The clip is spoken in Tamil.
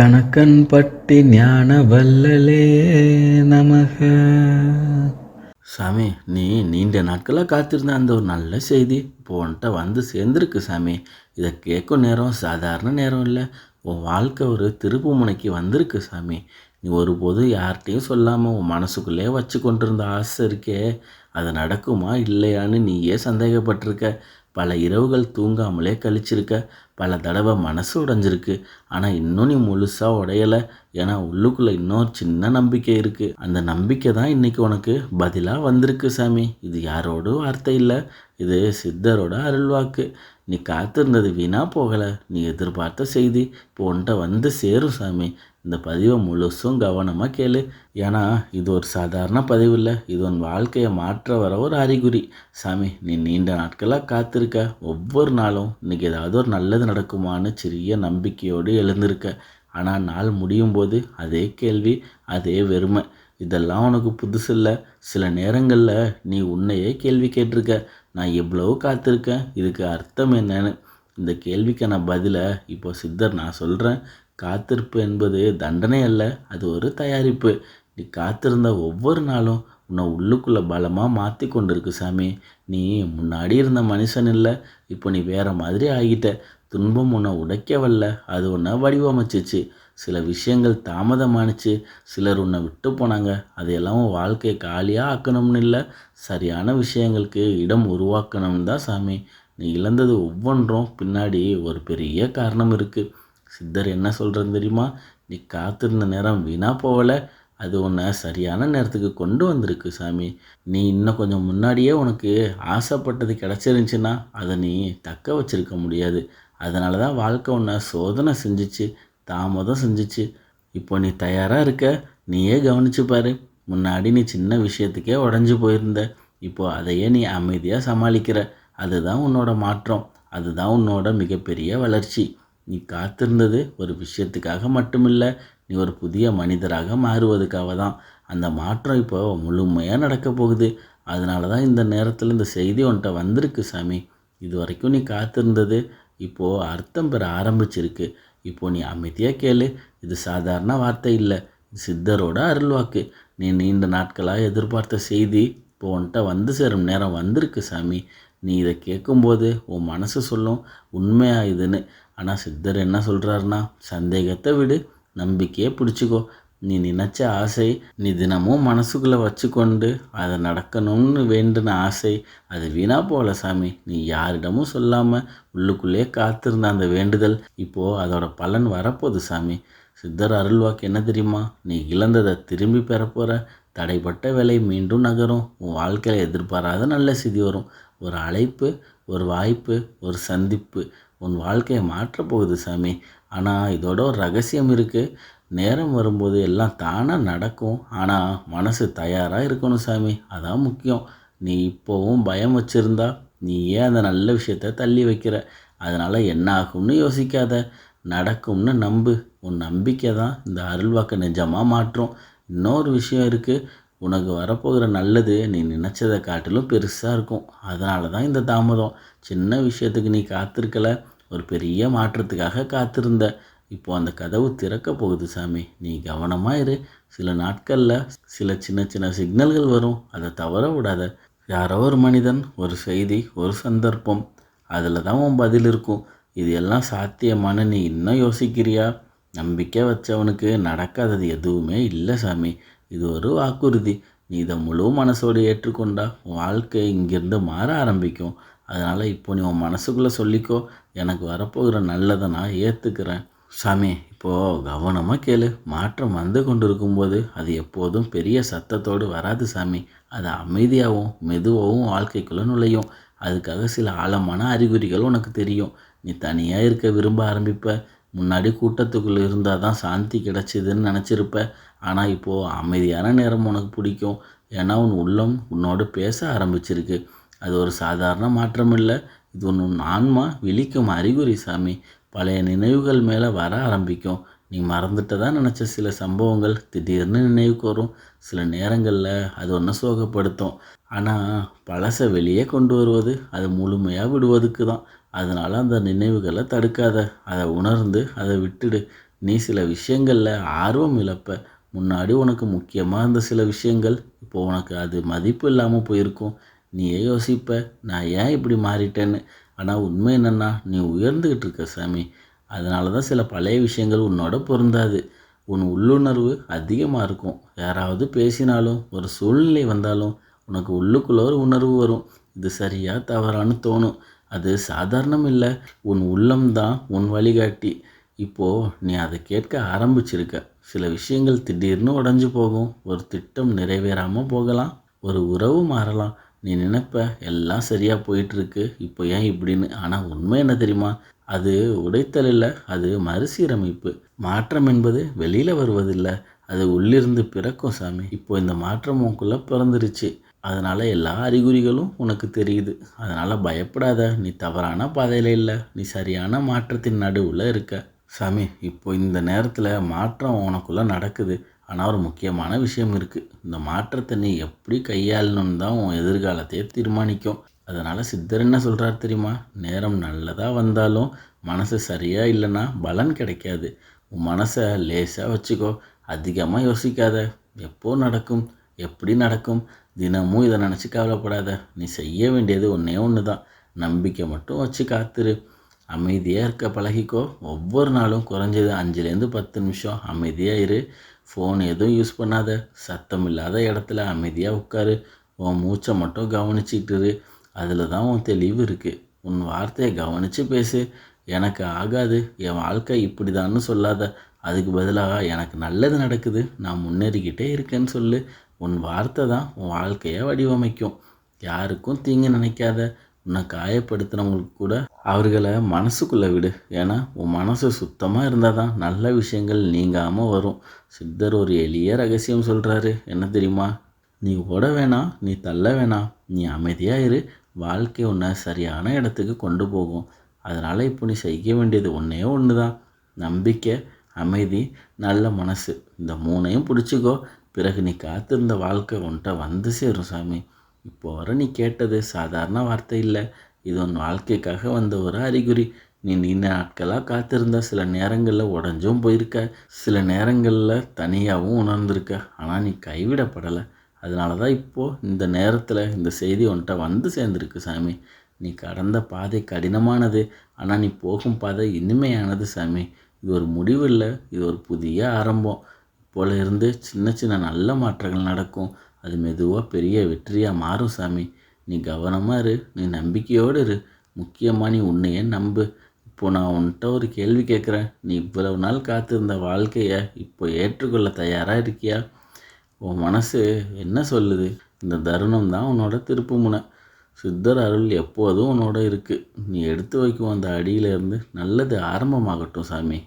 கணக்கன்பட்டி ஞான வல்லலே நமக. சாமி, நீ நீண்ட நாட்களாக காத்திருந்த அந்த ஒரு நல்ல செய்தி இப்போ உன்கிட்ட வந்து சேர்ந்துருக்கு சாமி. இதை கேட்கும் நேரம் சாதாரண நேரம் இல்லை. உன் வாழ்க்கை ஒரு திருப்பு முனைக்கு வந்திருக்கு சாமி. நீ ஒருபோதும் யார்கிட்டையும் சொல்லாமல் உன் மனசுக்குள்ளே வச்சு கொண்டிருந்த ஆசை இருக்கே, அது நடக்குமா இல்லையான்னு நீயே சந்தேகப்பட்டிருக்க. பல இரவுகள் தூங்காமலே கழிச்சிருக்க. பல தடவை மனசு உடைஞ்சிருக்கு. ஆனால் இன்னும் நீ முழுசாக உடையலை. ஏன்னா உள்ளுக்குள்ளே இன்னொரு சின்ன நம்பிக்கை இருக்குது. அந்த நம்பிக்கை தான் இன்றைக்கி உனக்கு பதிலாக வந்திருக்கு சாமி. இது யாரோட வார்த்தை இல்லை, இது சித்தரோட அருள்வாக்கு. நீ காத்திருந்தது வீணாக போகலை. நீ எதிர்பார்த்த செய்தி இப்போ உன்கிட்ட வந்து சேரும் சாமி. இந்த பதிவை முழுசும் கவனமாக கேளு. ஏன்னா இது ஒரு சாதாரண பதிவு இல்லை, இது உன் வாழ்க்கையை மாற்ற வர ஒரு அறிகுறி. சாமி, நீ நீண்ட நாட்களாக காத்திருக்க. ஒவ்வொரு நாளும் இன்றைக்கி ஏதாவது ஒரு நல்லது நடக்குமான்னு சிறிய நம்பிக்கையோடு எழுந்திருக்க. ஆனால் நாள் முடியும் போது அதே கேள்வி, அதே வெறுமை. இதெல்லாம் உனக்கு புதுசு இல்லை. சில நேரங்களில் நீ உன்னையே கேள்வி கேட்டிருக்க, நான் எவ்வளோ காத்திருக்கேன், இதுக்கு அர்த்தம் என்னன்னு. இந்த கேள்விக்கான பதிலை இப்போ சித்தர் நான் சொல்கிறேன். காத்திருப்பு என்பது தண்டனை அல்ல, அது ஒரு தயாரிப்பு. நீ காத்திருந்த ஒவ்வொரு நாளும் உன்னை உள்ளுக்குள்ளே பலமாக மாற்றி கொண்டிருக்கு சாமி. நீ முன்னாடி இருந்த மனுஷன் இல்லை, இப்போ நீ வேறு மாதிரி ஆகிட்ட. துன்பம் உன்னை உடைக்கவல்ல, அது உன்னை வடிவமைச்சிச்சு. சில விஷயங்கள் தாமதமானுச்சு, சிலர் உன்னை விட்டு போனாங்க. அதையெல்லாம் உன் வாழ்க்கையை காலியாக ஆக்கணும்னு இல்லை, சரியான விஷயங்களுக்கு இடம் உருவாக்கணும்னு தான் சாமி. நீ இழந்தது ஒவ்வொன்றும் பின்னாடி ஒரு பெரிய காரணம் இருக்குது. சித்தர் என்ன சொல்கிறேன்னு தெரியுமா? நீ காத்திருந்த நேரம் வீணாக போகலை, அது உன்னை சரியான நேரத்துக்கு கொண்டு வந்திருக்கு சாமி. நீ இன்னும் கொஞ்சம் முன்னாடியே உனக்கு ஆசைப்பட்டது கிடச்சிருந்துச்சின்னா அதை நீ தக்க வச்சிருக்க முடியாது. அதனால தான் வாழ்க்கை உன்னை சோதனை செஞ்சிச்சு, தாமதம் செஞ்சிச்சு. இப்போ நீ தயாராக இருக்க. நீயே கவனிச்சு பாரு. முன்னாடி நீ சின்ன விஷயத்துக்கே உடஞ்சி போயிருந்த, இப்போது அதையே நீ அமைதியாக சமாளிக்கிற. அதுதான் உன்னோட மாற்றம், அதுதான் உன்னோட மிகப்பெரிய வளர்ச்சி. நீ காத்திருந்தது ஒரு விஷயத்துக்காக மட்டுமில்லை, நீ ஒரு புதிய மனிதராக மாறுவதுக்காக தான். அந்த மாற்றம் இப்போ முழுமையாக நடக்க போகுது. அதனால தான் இந்த நேரத்தில் இந்த செய்தி உன்கிட்ட வந்திருக்கு சாமி. இது வரைக்கும் நீ காத்திருந்தது இப்போது அர்த்தம் பெற ஆரம்பிச்சிருக்கு. இப்போது நீ அமைதியாக கேளு. இது சாதாரண வார்த்தை இல்லை, இது சித்தரோட அருள்வாக்கு. நீ நீண்ட நாட்களாக எதிர்பார்த்த செய்தி இப்போ உன்கிட்ட வந்து சேரும் நேரம் வந்திருக்கு சாமி. நீ இதை கேட்கும்போது உன் மனசு சொல்லும் உண்மையா இதுன்னு. ஆனால் சித்தர் என்ன சொல்கிறாருன்னா, சந்தேகத்தை விடு, நம்பிக்கையே பிடிச்சிக்கோ. நீ நினச்ச ஆசை, நீ தினமும் மனசுக்குள்ளே வச்சுக்கொண்டு அதை நடக்கணும்னு வேண்டின ஆசை, அது வீணாக போகல சாமி. நீ யாரிடமும் சொல்லாமல் உள்ளுக்குள்ளேயே காத்திருந்த அந்த வேண்டுதல் இப்போது அதோட பலன் வரப்போகுது சாமி. சித்தர் அருள்வாக்கு என்ன தெரியுமா? நீ இழந்ததை திரும்பி பெறப்போகிற. தடைப்பட்ட வேலை மீண்டும் நகரும். உன் வாழ்க்கையில் எதிர்பாராத நல்ல செய்தி வரும். ஒரு அழைப்பு, ஒரு வாய்ப்பு, ஒரு சந்திப்பு உன் வாழ்க்கையை மாற்றப்போகுது சாமி. ஆனால் இதோட ஒரு ரகசியம் இருக்குது. நேரம் வரும்போது எல்லாம் தானாக நடக்கும். ஆனால் மனசு தயாராக இருக்கணும் சாமி, அதான் முக்கியம். நீ இப்போவும் பயம் வச்சுருந்தா நீ ஏன் அந்த நல்ல விஷயத்த தள்ளி வைக்கிற? அதனால் என்ன ஆகும்னு யோசிக்காத, நடக்கும்னு நம்பு. உன் நம்பிக்கை தான் இந்த அருள்வாக்கை நிஜமாக மாற்றும். இன்னொரு விஷயம் இருக்குது, உனக்கு வரப்போகிற நல்லது நீ நினச்சதை காட்டிலும் பெருசாக இருக்கும். அதனால தான் இந்த தாமதம். சின்ன விஷயத்துக்கு நீ காத்திருக்கலை, ஒரு பெரிய மாற்றத்துக்காக காத்திருந்த. இப்போ அந்த கதவு திறக்க போகுது சாமி. நீ கவனமாக இரு. சில நாட்களில் சில சின்ன சின்ன சிக்னல்கள் வரும், அதை தவற விடாத. யாரோ ஒரு மனிதன், ஒரு செய்தி, ஒரு சந்தர்ப்பம், அதில் தான் உன் பதில் இருக்கும். இது எல்லாம் சாத்தியமான நீ இன்னும் யோசிக்கிறியா? நம்பிக்கை வச்சவனுக்கு நடக்காதது எதுவுமே இல்லை சாமி. இது ஒரு வாக்குறுதி. நீ இதை முழு மனசோடு ஏற்றுக்கொண்டா உன் வாழ்க்கை இங்கேருந்து மாற ஆரம்பிக்கும். அதனால் இப்போ நீ உன் மனசுக்குள்ளே சொல்லிக்கோ, எனக்கு வரப்போகிற நல்லதை நான் ஏற்றுக்கிறேன். சாமி, இப்போது கவனமாக கேளு. மாற்றம் வந்து கொண்டு இருக்கும்போது அது எப்போதும் பெரிய சத்தத்தோடு வராது சாமி. அது அமைதியாகவும் மெதுவாகவும் வாழ்க்கைக்குள்ளே நுழையும். அதுக்காக சில ஆழமான அறிகுறிகள் உனக்கு தெரியும். நீ தனியாக இருக்க விரும்ப ஆரம்பிப்ப. முன்னாடி கூட்டத்துக்குள்ளே இருந்தால் தான் சாந்தி கிடச்சிதுன்னு நினச்சிருப்ப. ஆனால் இப்போது அமைதியான நேரம் உனக்கு பிடிக்கும். ஏன்னா உன் உள்ளம் உன்னோடு பேச ஆரம்பிச்சிருக்கு. அது ஒரு சாதாரண மாற்றம் இல்லை, இது உன் ஆன்மா விழிக்கும் அறிகுறி சாமி. பழைய நினைவுகள் மேலே வர ஆரம்பிக்கும். நீ மறந்துட்டதான் நினச்ச சில சம்பவங்கள் திடீர்னு நினைவுக்கு வரும். சில நேரங்களில் அது ஒன்று சோகப்படுத்தும். ஆனால் பழசை வெளியே கொண்டு வருவது அது முழுமையாக விடுவதுக்கு தான். அதனால் அந்த நினைவுகளை தடுக்காத, அதை உணர்ந்து அதை விட்டுடு. நீ சில விஷயங்களில் ஆர்வம் இழப்ப. முன்னாடி உனக்கு முக்கியமாக இருந்த சில விஷயங்கள் இப்போ உனக்கு அது மதிப்பு இல்லாமல் போயிருக்கும். நீயே யோசிப்ப, நான் ஏன் இப்படி மாறிட்டேன்னு. ஆனால் உண்மை என்னென்னா, நீ உயர்ந்துக்கிட்டு இருக்க சாமி. அதனால தான் சில பழைய விஷயங்கள் உன்னோட பொருந்தாது. உன் உள்ளுணர்வு அதிகமாக இருக்கும். யாராவது பேசினாலும் ஒரு சூழ்நிலை வந்தாலும் உனக்கு உள்ளுக்குள்ள ஒரு உணர்வு வரும். இது சரியா தவறான்னு தோணும். அது சாதாரணம் இல்லை. உன் உள்ளம்தான் உன் வழிகாட்டி. இப்போது நீ அதை கேட்க ஆரம்பிச்சிருக்க. சில விஷயங்கள் திடீர்னு உடஞ்சி போகும். ஒரு திட்டம் நிறைவேறாமல் போகலாம். ஒரு உறவு மாறலாம். நீ நினைப்ப எல்லாம் சரியாக போயிட்டுருக்கு, இப்போ ஏன் இப்படின்னு. ஆனால் உண்மை என்ன தெரியுமா? அது உடைத்தல் இல்லை, அது மறுசீரமைப்பு. மாற்றம் என்பது வெளியில் வருவதில்லை, அது உள்ளிருந்து பிறக்கும் சாமி. இப்போ இந்த மாற்றம் உனக்குள்ளே பிறந்துருச்சு. அதனால் எல்லா அறிகுறிகளும் உனக்கு தெரியுது. அதனால் பயப்படாத. நீ தவறான பாதையில் இல்லை, நீ சரியான மாற்றத்தின் நடுவில் இருக்க சாமி. இப்போ இந்த நேரத்தில் மாற்றம் உனக்குள்ளே நடக்குது. ஆனால் ஒரு முக்கியமான விஷயம் இருக்குது. இந்த மாற்றத்தை நீ எப்படி கையாளணும்னு தான் உன் எதிர்காலத்தையே தீர்மானிக்கும். அதனால் சித்தர் என்ன சொல்கிறார் தெரியுமா? நேரம் நல்லதாக வந்தாலும் மனசு சரியாக இல்லைன்னா பலன் கிடைக்காது. உன் மனசை லேசாக வச்சுக்கோ. அதிகமாக யோசிக்காத. எப்போ நடக்கும், எப்படி நடக்கும், தினமும் இதை நினச்சி கவலைப்படாத. நீ செய்ய வேண்டியது ஒன்றே ஒன்று தான். நம்பிக்கை மட்டும் வச்சு காத்துரு. அமைதியாக இருக்க பழகிக்கோ. ஒவ்வொரு நாளும் குறைஞ்சது 5லேருந்து 10 நிமிஷம் அமைதியாக இரு. ஃபோன் எதுவும் யூஸ் பண்ணாத. சத்தம் இல்லாத இடத்துல அமைதியாக உட்காரு. உன் மூச்சை மட்டும் கவனிச்சிட்டு இரு. அதில் தான் உன் தெளிவு இருக்குது. உன் வார்த்தையை கவனித்து பேசு. எனக்கு ஆகாது, என் வாழ்க்கை இப்படி தான்னு சொல்லாத. அதுக்கு பதிலாக எனக்கு நல்லது நடக்குது, நான் முன்னேறிக்கிட்டே இருக்கேன்னு சொல்லு. உன் வார்த்தை தான் உன் வாழ்க்கையை வடிவமைக்கும். யாருக்கும் தீங்கு நினைக்காத. உன்னை காயப்படுத்துகிறவங்களுக்கு கூட அவர்களை மனசுக்குள்ளே விடு. ஏன்னா உன் மனசு சுத்தமாக இருந்தால் தான் நல்ல விஷயங்கள் நீங்காமல் வரும். சித்தர் ஒரு எளிய ரகசியம் சொல்கிறாரு, என்ன தெரியுமா? நீ ஓட வேணாம், நீ தள்ள வேணாம், நீ அமைதியாக இரு. வாழ்க்கை உன்னை சரியான இடத்துக்கு கொண்டு போகும். அதனால் இப்போ நீ செய்ய வேண்டியது ஒன்றே ஒன்று தான். நம்பிக்கை, அமைதி, நல்ல மனசு. இந்த 3ஐயும் பிடிச்சிக்கோ. பிறகு நீ காத்திருந்த வாழ்க்கை உன்கிட்ட வந்து சேரும் சாமி. இப்போ வர நீ கேட்டது சாதாரண வார்த்தை இல்லை. இது உன் வாழ்க்கைக்காக வந்த ஒரு அறிகுறி. நீ நீண்ட நாட்களாக காத்திருந்த. சில நேரங்களில் உடஞ்சும் போயிருக்க, சில நேரங்களில் தனியாகவும் உணர்ந்திருக்க. ஆனால் நீ கைவிடப்படலை. அதனால தான் இப்போது இந்த நேரத்தில் இந்த செய்தி உன்கிட்ட வந்து சேர்ந்துருக்கு சாமி. நீ கடந்த பாதை கடினமானது, ஆனால் நீ போகும் பாதை இனிமையானது சாமி. இது ஒரு முடிவு இல்லை, இது ஒரு புதிய ஆரம்பம். இப்போல இருந்து சின்ன சின்ன நல்ல மாற்றங்கள் நடக்கும். அது மெதுவாக பெரிய வெற்றியாக மாறும் சாமி. நீ கவனமாக இரு, நீ நம்பிக்கையோடு இரு. முக்கியமாக நீ உன்னையே நம்பு. இப்போது நான் உன்கிட்ட ஒரு கேள்வி கேட்குறேன். நீ இவ்வளவு நாள் காத்திருந்த வாழ்க்கையை இப்போ ஏற்றுக்கொள்ள தயாராக இருக்கியா? உன் மனசு என்ன சொல்லுது? இந்த தருணம் தான் உன்னோட திருப்பு முனை. சித்தர் அருள் எப்போதும் உன்னோட இருக்குது. நீ எடுத்து வைக்கும் அந்த அடியிலேருந்து நல்லது ஆரம்பமாகட்டும் சாமி.